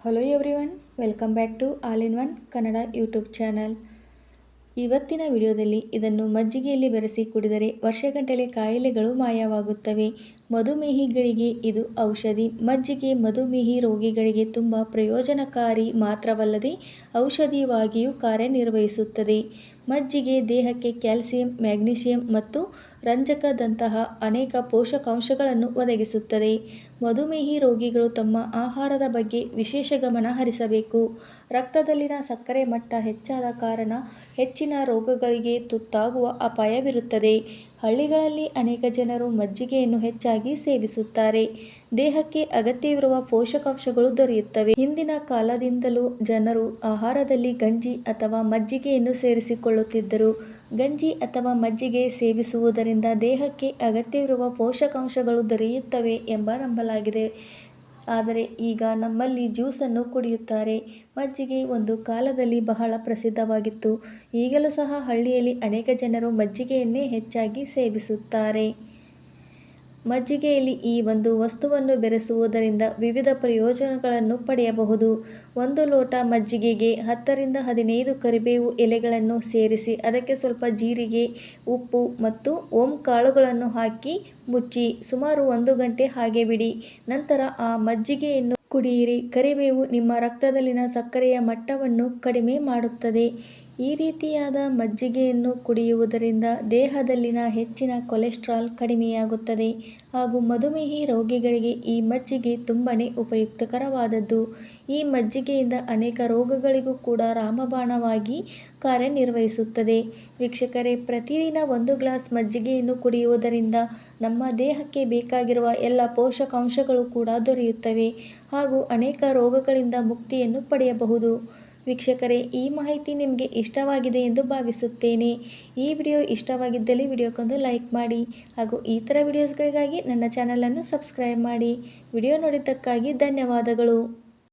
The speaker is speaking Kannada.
Hello everyone, welcome back to all in one Kannada YouTube channel. ಇವತ್ತಿನ ವಿಡಿಯೋದಲ್ಲಿ ಇದನ್ನು ಮಜ್ಜಿಗೆಯಲ್ಲಿ ಬೆರೆಸಿ ಕುಡಿದರೆ ವರ್ಷಗಟ್ಟಲೆ ಕಾಯಿಲೆಗಳು ಮಾಯವಾಗುತ್ತವೆ. ಮಧುಮೇಹಿಗಳಿಗೆ ಇದು ಔಷಧಿ. ಮಜ್ಜಿಗೆ ಮಧುಮೇಹಿ ರೋಗಿಗಳಿಗೆ ತುಂಬ ಪ್ರಯೋಜನಕಾರಿ ಮಾತ್ರವಲ್ಲದೆ ಔಷಧಿಯಾಗಿಯೂ ಕಾರ್ಯನಿರ್ವಹಿಸುತ್ತದೆ. ಮಜ್ಜಿಗೆ ದೇಹಕ್ಕೆ ಕ್ಯಾಲ್ಸಿಯಂ, ಮ್ಯಾಗ್ನೀಷಿಯಂ ಮತ್ತು ರಂಜಕದಂತಹ ಅನೇಕ ಪೋಷಕಾಂಶಗಳನ್ನು ಒದಗಿಸುತ್ತದೆ. ಮಧುಮೇಹಿ ರೋಗಿಗಳು ತಮ್ಮ ಆಹಾರದ ಬಗ್ಗೆ ವಿಶೇಷ ಗಮನ ಹರಿಸಬೇಕು. ರಕ್ತದಲ್ಲಿನ ಸಕ್ಕರೆ ಮಟ್ಟ ಹೆಚ್ಚಾದ ಕಾರಣ ಹೆಚ್ಚಿನ ರೋಗಗಳಿಗೆ ತುತ್ತಾಗುವ ಅಪಾಯವಿರುತ್ತದೆ. ಹಳ್ಳಿಗಳಲ್ಲಿ ಅನೇಕ ಜನರು ಮಜ್ಜಿಗೆಯನ್ನು ಹೆಚ್ಚಾಗಿ ಸೇವಿಸುತ್ತಾರೆ. ದೇಹಕ್ಕೆ ಅಗತ್ಯವಿರುವ ಪೋಷಕಾಂಶಗಳು ದೊರೆಯುತ್ತವೆ. ಹಿಂದಿನ ಕಾಲದಿಂದಲೂ ಜನರು ಆಹಾರದಲ್ಲಿ ಗಂಜಿ ಅಥವಾ ಮಜ್ಜಿಗೆಯನ್ನು ಸೇರಿಸಿಕೊಳ್ಳುತ್ತಿದ್ದರು. ಗಂಜಿ ಅಥವಾ ಮಜ್ಜಿಗೆ ಸೇವಿಸುವುದರಿಂದ ದೇಹಕ್ಕೆ ಅಗತ್ಯವಿರುವ ಪೋಷಕಾಂಶಗಳು ದೊರೆಯುತ್ತವೆ ಎಂಬ ನಂಬಲಾಗಿದೆ. ಆದರೆ ಈಗ ನಮ್ಮಲ್ಲಿ ಜ್ಯೂಸನ್ನು ಕುಡಿಯುತ್ತಾರೆ. ಮಜ್ಜಿಗೆ ಒಂದು ಕಾಲದಲ್ಲಿ ಬಹಳ ಪ್ರಸಿದ್ಧವಾಗಿತ್ತು. ಈಗಲೂ ಸಹ ಹಳ್ಳಿಯಲ್ಲಿ ಅನೇಕ ಜನರು ಮಜ್ಜಿಗೆಯನ್ನೇ ಹೆಚ್ಚಾಗಿ ಸೇವಿಸುತ್ತಾರೆ. ಮಜ್ಜಿಗೆಯಲ್ಲಿ ಈ ಒಂದು ವಸ್ತುವನ್ನು ಬೆರೆಸುವುದರಿಂದ ವಿವಿಧ ಪ್ರಯೋಜನಗಳನ್ನು ಪಡೆಯಬಹುದು. 1 ಲೋಟ ಮಜ್ಜಿಗೆಗೆ 10 ರಿಂದ 15 ಕರಿಬೇವು ಎಲೆಗಳನ್ನು ಸೇರಿಸಿ ಅದಕ್ಕೆ ಸ್ವಲ್ಪ ಜೀರಿಗೆ, ಉಪ್ಪು ಮತ್ತು ಓಂ ಕಾಳುಗಳನ್ನು ಹಾಕಿ ಮುಚ್ಚಿ ಸುಮಾರು 1 ಗಂಟೆ ಹಾಗೆ ಬಿಡಿ. ನಂತರ ಆ ಮಜ್ಜಿಗೆಯನ್ನು ಕುಡಿಯಿರಿ. ಕರಿಬೇವು ನಿಮ್ಮ ರಕ್ತದಲ್ಲಿನ ಸಕ್ಕರೆಯ ಮಟ್ಟವನ್ನು ಕಡಿಮೆ ಮಾಡುತ್ತದೆ. ಈ ರೀತಿಯಾದ ಮಜ್ಜಿಗೆಯನ್ನು ಕುಡಿಯುವುದರಿಂದ ದೇಹದಲ್ಲಿನ ಹೆಚ್ಚಿನ ಕೊಲೆಸ್ಟ್ರಾಲ್ ಕಡಿಮೆಯಾಗುತ್ತದೆ ಹಾಗೂ ಮಧುಮೇಹಿ ರೋಗಿಗಳಿಗೆ ಈ ಮಜ್ಜಿಗೆ ತುಂಬನೇ ಉಪಯುಕ್ತಕರವಾದದ್ದು. ಈ ಮಜ್ಜಿಗೆಯಿಂದ ಅನೇಕ ರೋಗಗಳಿಗೂ ಕೂಡ ರಾಮಬಾಣವಾಗಿ ಕಾರ್ಯನಿರ್ವಹಿಸುತ್ತದೆ. ವೀಕ್ಷಕರೇ, ಪ್ರತಿದಿನ 1 ಗ್ಲಾಸ್ ಮಜ್ಜಿಗೆಯನ್ನು ಕುಡಿಯುವುದರಿಂದ ನಮ್ಮ ದೇಹಕ್ಕೆ ಬೇಕಾಗಿರುವ ಎಲ್ಲ ಪೋಷಕಾಂಶಗಳು ಕೂಡ ದೊರೆಯುತ್ತವೆ ಹಾಗೂ ಅನೇಕ ರೋಗಗಳಿಂದ ಮುಕ್ತಿಯನ್ನು ಪಡೆಯಬಹುದು. ವೀಕ್ಷಕರೇ, ಈ ಮಾಹಿತಿ ನಿಮಗೆ ಇಷ್ಟವಾಗಿದೆ ಎಂದು ಭಾವಿಸುತ್ತೇನೆ. ಈ ವಿಡಿಯೋ ಇಷ್ಟವಾಗಿದ್ದಲ್ಲಿ ವಿಡಿಯೋಕ್ಕೊಂದು ಲೈಕ್ ಮಾಡಿ ಹಾಗೂ ಈ ಥರ ವಿಡಿಯೋಸ್ಗಳಿಗಾಗಿ ನನ್ನ ಚಾನಲನ್ನು ಸಬ್ಸ್ಕ್ರೈಬ್ ಮಾಡಿ. ವಿಡಿಯೋ ನೋಡಿದ್ದಕ್ಕಾಗಿ ಧನ್ಯವಾದಗಳು.